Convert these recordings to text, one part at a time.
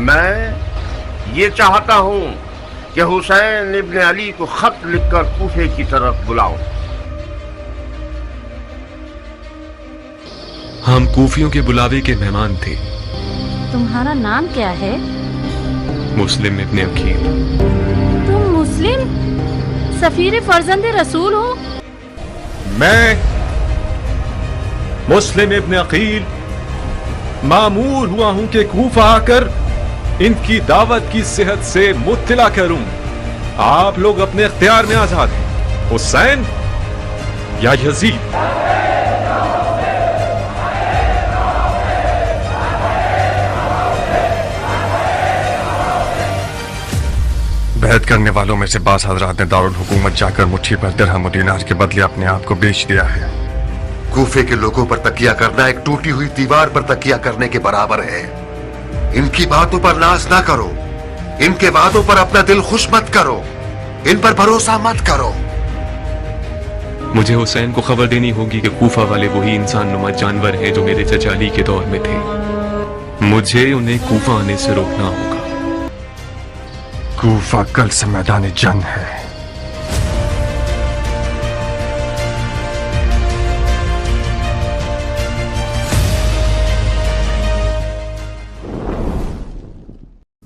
میں یہ چاہتا ہوں کہ حسین ابن علی کو خط لکھ کر کوفے کی طرف بلاؤ. ہم کوفیوں کے بلاوے کے مہمان تھے. تمہارا نام کیا ہے؟ مسلم ابن عقیل. تم مسلم سفیر فرزند رسول ہو؟ میں مسلم ابن عقیل مامور ہوا ہوں کہ کوفہ آ کر ان کی دعوت کی صحت سے مطلع کروں. آپ لوگ اپنے اختیار میں آزاد ہیں، حسین یا یزید. بیعت کرنے والوں میں سے بعض حضرات نے دارالحکومت جا کر مٹھی بھر درہم و دینار کے بدلے اپنے آپ کو بیچ دیا ہے. کوفے کے لوگوں پر تکیہ کرنا ایک ٹوٹی ہوئی دیوار پر تکیہ کرنے کے برابر ہے. ان کی باتوں پر ناز نہ کرو، ان کے وعدوں پر اپنا دل خوش مت کرو، ان پر بھروسہ مت کرو. مجھے حسین کو خبر دینی ہوگی کہ کوفہ والے وہی انسان نما جانور ہیں جو میرے چچا علی کے دور میں تھے. مجھے انہیں کوفہ آنے سے روکنا ہوگا. کوفہ کل سے میدان جنگ ہے.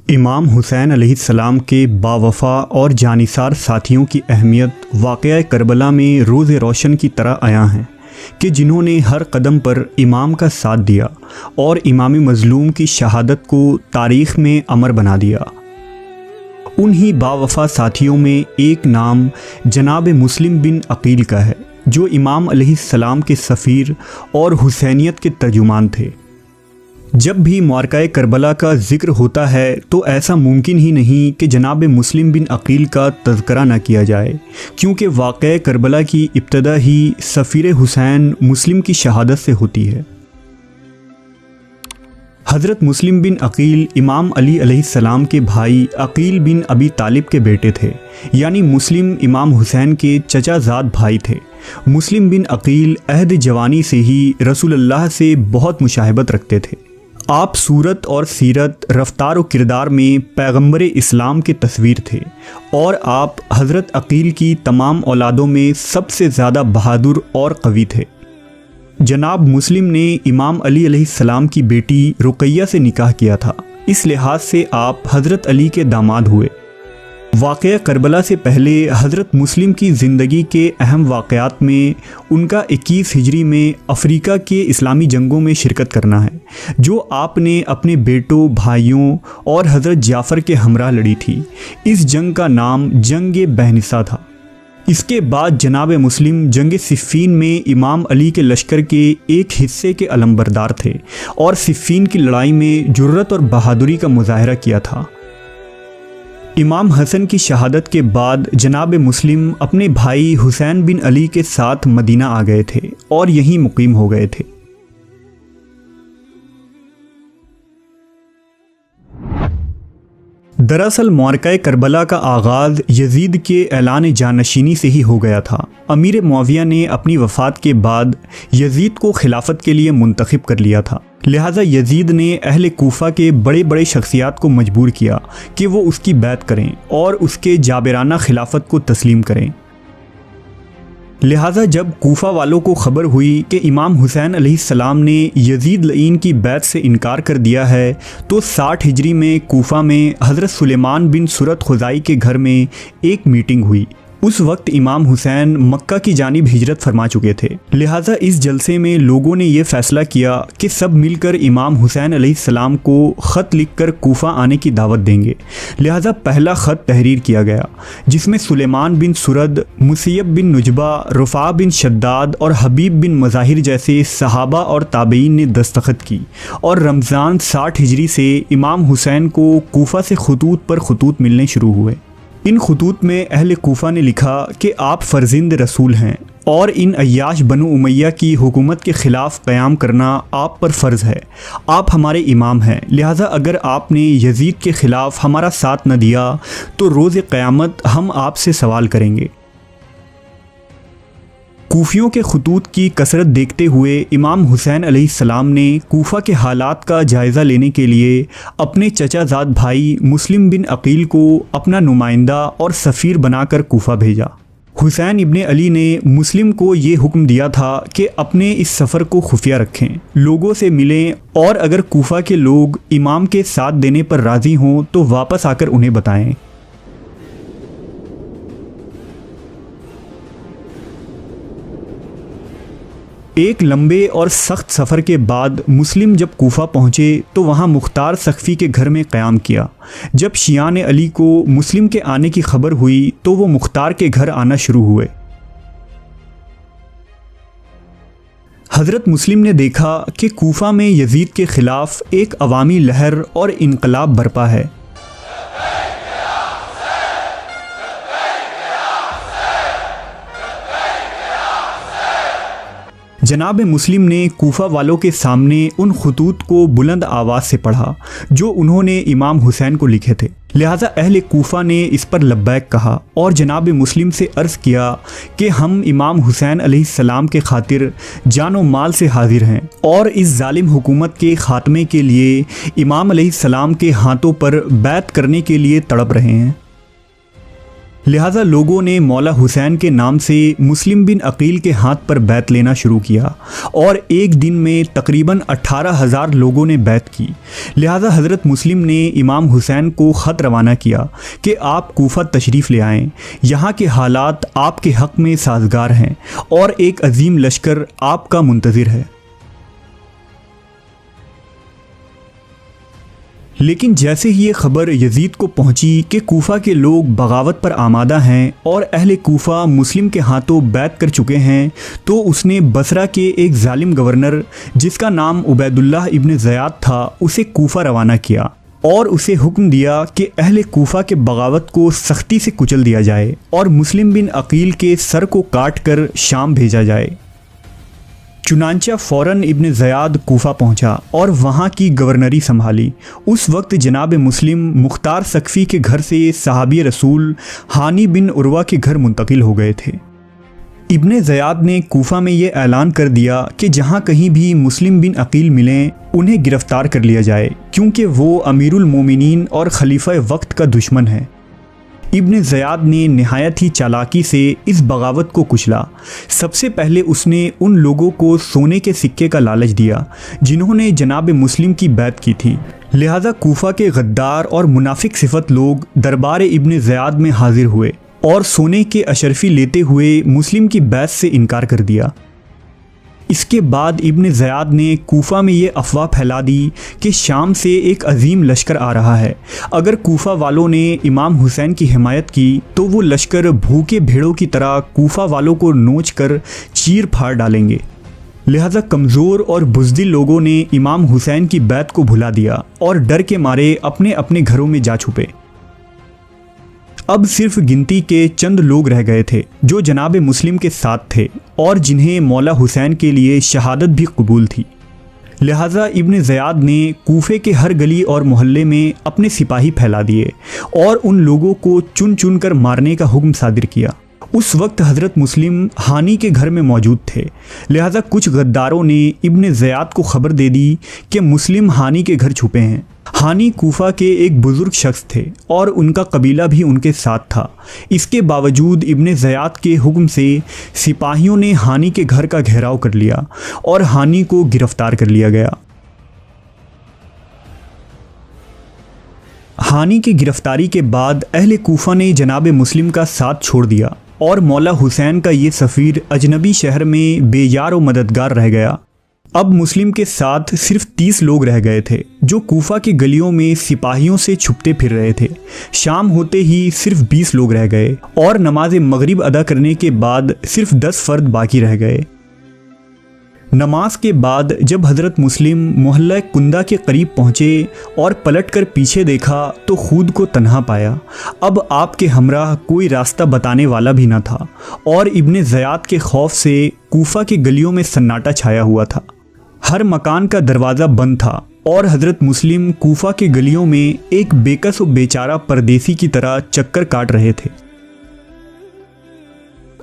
امام حسین علیہ السلام کے باوفا اور جانثار ساتھیوں کی اہمیت واقعہ کربلا میں روز روشن کی طرح عیاں ہیں کہ جنہوں نے ہر قدم پر امام کا ساتھ دیا اور امام مظلوم کی شہادت کو تاریخ میں امر بنا دیا. انہی باوفا ساتھیوں میں ایک نام جناب مسلم بن عقیل کا ہے جو امام علیہ السلام کے سفیر اور حسینیت کے ترجمان تھے. جب بھی معرکہ کربلا کا ذکر ہوتا ہے تو ایسا ممکن ہی نہیں کہ جناب مسلم بن عقیل کا تذکرہ نہ کیا جائے، کیونکہ واقعہ کربلا کی ابتدا ہی سفیر حسین مسلم کی شہادت سے ہوتی ہے. حضرت مسلم بن عقیل امام علی علیہ السلام کے بھائی عقیل بن ابی طالب کے بیٹے تھے، یعنی مسلم امام حسین کے چچا زاد بھائی تھے. مسلم بن عقیل عہد جوانی سے ہی رسول اللہ سے بہت مشاہبت رکھتے تھے. آپ صورت اور سیرت، رفتار و کردار میں پیغمبر اسلام کے تصویر تھے اور آپ حضرت عقیل کی تمام اولادوں میں سب سے زیادہ بہادر اور قوی تھے. جناب مسلم نے امام علی علیہ السلام کی بیٹی رقیہ سے نکاح کیا تھا، اس لحاظ سے آپ حضرت علی کے داماد ہوئے. واقعہ کربلا سے پہلے حضرت مسلم کی زندگی کے اہم واقعات میں ان کا 21 ہجری میں افریقہ کے اسلامی جنگوں میں شرکت کرنا ہے جو آپ نے اپنے بیٹوں، بھائیوں اور حضرت جعفر کے ہمراہ لڑی تھی. اس جنگ کا نام جنگ بہنسا تھا. اس کے بعد جناب مسلم جنگ صفین میں امام علی کے لشکر کے ایک حصے کے علمبردار تھے اور صفین کی لڑائی میں جرأت اور بہادری کا مظاہرہ کیا تھا. امام حسن کی شہادت کے بعد جناب مسلم اپنے بھائی حسین بن علی کے ساتھ مدینہ آ گئے تھے اور یہیں مقیم ہو گئے تھے. دراصل معرکہ کربلا کا آغاز یزید کے اعلان جانشینی سے ہی ہو گیا تھا. امیر معاویہ نے اپنی وفات کے بعد یزید کو خلافت کے لیے منتخب کر لیا تھا، لہٰذا یزید نے اہل کوفہ کے بڑے بڑے شخصیات کو مجبور کیا کہ وہ اس کی بیعت کریں اور اس کے جابرانہ خلافت کو تسلیم کریں. لہٰذا جب کوفہ والوں کو خبر ہوئی کہ امام حسین علیہ السلام نے یزید لعین کی بیعت سے انکار کر دیا ہے تو 60 ہجری میں کوفہ میں حضرت سلیمان بن سرت خزائی کے گھر میں ایک میٹنگ ہوئی. اس وقت امام حسین مکہ کی جانب ہجرت فرما چکے تھے، لہٰذا اس جلسے میں لوگوں نے یہ فیصلہ کیا کہ سب مل کر امام حسین علیہ السلام کو خط لکھ کر کوفہ آنے کی دعوت دیں گے. لہٰذا پہلا خط تحریر کیا گیا جس میں سلیمان بن سرد، مسیب بن نجبہ، رفاع بن شداد اور حبیب بن مظاہر جیسے صحابہ اور تابعین نے دستخط کی اور رمضان 60 ہجری سے امام حسین کو کوفہ سے خطوط پر خطوط ملنے شروع ہوئے. ان خطوط میں اہل کوفہ نے لکھا کہ آپ فرزند رسول ہیں اور ان عیاش بنو امیہ کی حکومت کے خلاف قیام کرنا آپ پر فرض ہے. آپ ہمارے امام ہیں، لہٰذا اگر آپ نے یزید کے خلاف ہمارا ساتھ نہ دیا تو روز قیامت ہم آپ سے سوال کریں گے. کوفیوں کے خطوط کی کثرت دیکھتے ہوئے امام حسین علیہ السلام نے کوفہ کے حالات کا جائزہ لینے کے لیے اپنے چچا زاد بھائی مسلم بن عقیل کو اپنا نمائندہ اور سفیر بنا کر کوفہ بھیجا۔ حسین ابن علی نے مسلم کو یہ حکم دیا تھا کہ اپنے اس سفر کو خفیہ رکھیں، لوگوں سے ملیں، اور اگر کوفہ کے لوگ امام کے ساتھ دینے پر راضی ہوں تو واپس آ کر انہیں بتائیں۔ ایک لمبے اور سخت سفر کے بعد مسلم جب کوفہ پہنچے تو وہاں مختار سقفی کے گھر میں قیام کیا۔ جب شیعان علی کو مسلم کے آنے کی خبر ہوئی تو وہ مختار کے گھر آنا شروع ہوئے۔ حضرت مسلم نے دیکھا کہ کوفہ میں یزید کے خلاف ایک عوامی لہر اور انقلاب برپا ہے۔ جناب مسلم نے کوفہ والوں کے سامنے ان خطوط کو بلند آواز سے پڑھا جو انہوں نے امام حسین کو لکھے تھے، لہٰذا اہل کوفہ نے اس پر لبیک کہا اور جناب مسلم سے عرض کیا کہ ہم امام حسین علیہ السلام کے خاطر جان و مال سے حاضر ہیں اور اس ظالم حکومت کے خاتمے کے لیے امام علیہ السلام کے ہاتھوں پر بیعت کرنے کے لیے تڑپ رہے ہیں۔ لہٰذا لوگوں نے مولا حسین کے نام سے مسلم بن عقیل کے ہاتھ پر بیعت لینا شروع کیا اور ایک دن میں تقریباً 18,000 لوگوں نے بیعت کی۔ لہٰذا حضرت مسلم نے امام حسین کو خط روانہ کیا کہ آپ کوفہ تشریف لے آئیں، یہاں کے حالات آپ کے حق میں سازگار ہیں اور ایک عظیم لشکر آپ کا منتظر ہے۔ لیکن جیسے ہی یہ خبر یزید کو پہنچی کہ کوفہ کے لوگ بغاوت پر آمادہ ہیں اور اہل کوفہ مسلم کے ہاتھوں بیعت کر چکے ہیں، تو اس نے بصرہ کے ایک ظالم گورنر جس کا نام عبید اللہ ابن زیاد تھا اسے کوفہ روانہ کیا اور اسے حکم دیا کہ اہل کوفہ کے بغاوت کو سختی سے کچل دیا جائے اور مسلم بن عقیل کے سر کو کاٹ کر شام بھیجا جائے۔ چنانچہ فوراً ابن زیاد کوفہ پہنچا اور وہاں کی گورنری سنبھالی۔ اس وقت جناب مسلم مختار سقفی کے گھر سے صحابی رسول ہانی بن عروہ کے گھر منتقل ہو گئے تھے۔ ابن زیاد نے کوفہ میں یہ اعلان کر دیا کہ جہاں کہیں بھی مسلم بن عقیل ملیں انہیں گرفتار کر لیا جائے، کیونکہ وہ امیر المومنین اور خلیفہ وقت کا دشمن ہے۔ ابن زیاد نے نہایت ہی چالاکی سے اس بغاوت کو کچلا۔ سب سے پہلے اس نے ان لوگوں کو سونے کے سکے کا لالچ دیا جنہوں نے جناب مسلم کی بیعت کی تھی، لہذا کوفہ کے غدار اور منافق صفت لوگ دربار ابن زیاد میں حاضر ہوئے اور سونے کے اشرفی لیتے ہوئے مسلم کی بیعت سے انکار کر دیا۔ اس کے بعد ابن زیاد نے کوفہ میں یہ افواہ پھیلا دی کہ شام سے ایک عظیم لشکر آ رہا ہے، اگر کوفہ والوں نے امام حسین کی حمایت کی تو وہ لشکر بھوکے بھیڑوں کی طرح کوفہ والوں کو نوچ کر چیر پھاڑ ڈالیں گے۔ لہذا کمزور اور بزدل لوگوں نے امام حسین کی بیعت کو بھلا دیا اور ڈر کے مارے اپنے اپنے گھروں میں جا چھپے۔ اب صرف گنتی کے چند لوگ رہ گئے تھے جو جناب مسلم کے ساتھ تھے اور جنہیں مولا حسین کے لیے شہادت بھی قبول تھی۔ لہٰذا ابن زیاد نے کوفے کے ہر گلی اور محلے میں اپنے سپاہی پھیلا دیے اور ان لوگوں کو چن چن کر مارنے کا حکم صادر کیا۔ اس وقت حضرت مسلم ہانی کے گھر میں موجود تھے، لہٰذا کچھ غداروں نے ابن زیاد کو خبر دے دی کہ مسلم ہانی کے گھر چھپے ہیں۔ ہانی کوفہ کے ایک بزرگ شخص تھے اور ان کا قبیلہ بھی ان کے ساتھ تھا۔ اس کے باوجود ابن زیاد کے حکم سے سپاہیوں نے ہانی کے گھر کا گھیراؤ کر لیا اور ہانی کو گرفتار کر لیا گیا۔ ہانی کی گرفتاری کے بعد اہل کوفہ نے جناب مسلم کا ساتھ چھوڑ دیا اور مولا حسین کا یہ سفیر اجنبی شہر میں بے یار و مددگار رہ گیا۔ اب مسلم کے ساتھ صرف 30 لوگ رہ گئے تھے جو کوفہ کی گلیوں میں سپاہیوں سے چھپتے پھر رہے تھے۔ شام ہوتے ہی صرف 20 لوگ رہ گئے اور نماز مغرب ادا کرنے کے بعد صرف 10 فرد باقی رہ گئے۔ نماز کے بعد جب حضرت مسلم محلہ کندہ کے قریب پہنچے اور پلٹ کر پیچھے دیکھا تو خود کو تنہا پایا۔ اب آپ کے ہمراہ کوئی راستہ بتانے والا بھی نہ تھا اور ابن زیاد کے خوف سے کوفہ کی گلیوں میں سناٹا چھایا ہوا تھا۔ ہر مکان کا دروازہ بند تھا اور حضرت مسلم کوفہ کے گلیوں میں ایک بےکس و بیچارہ پردیسی کی طرح چکر کاٹ رہے تھے۔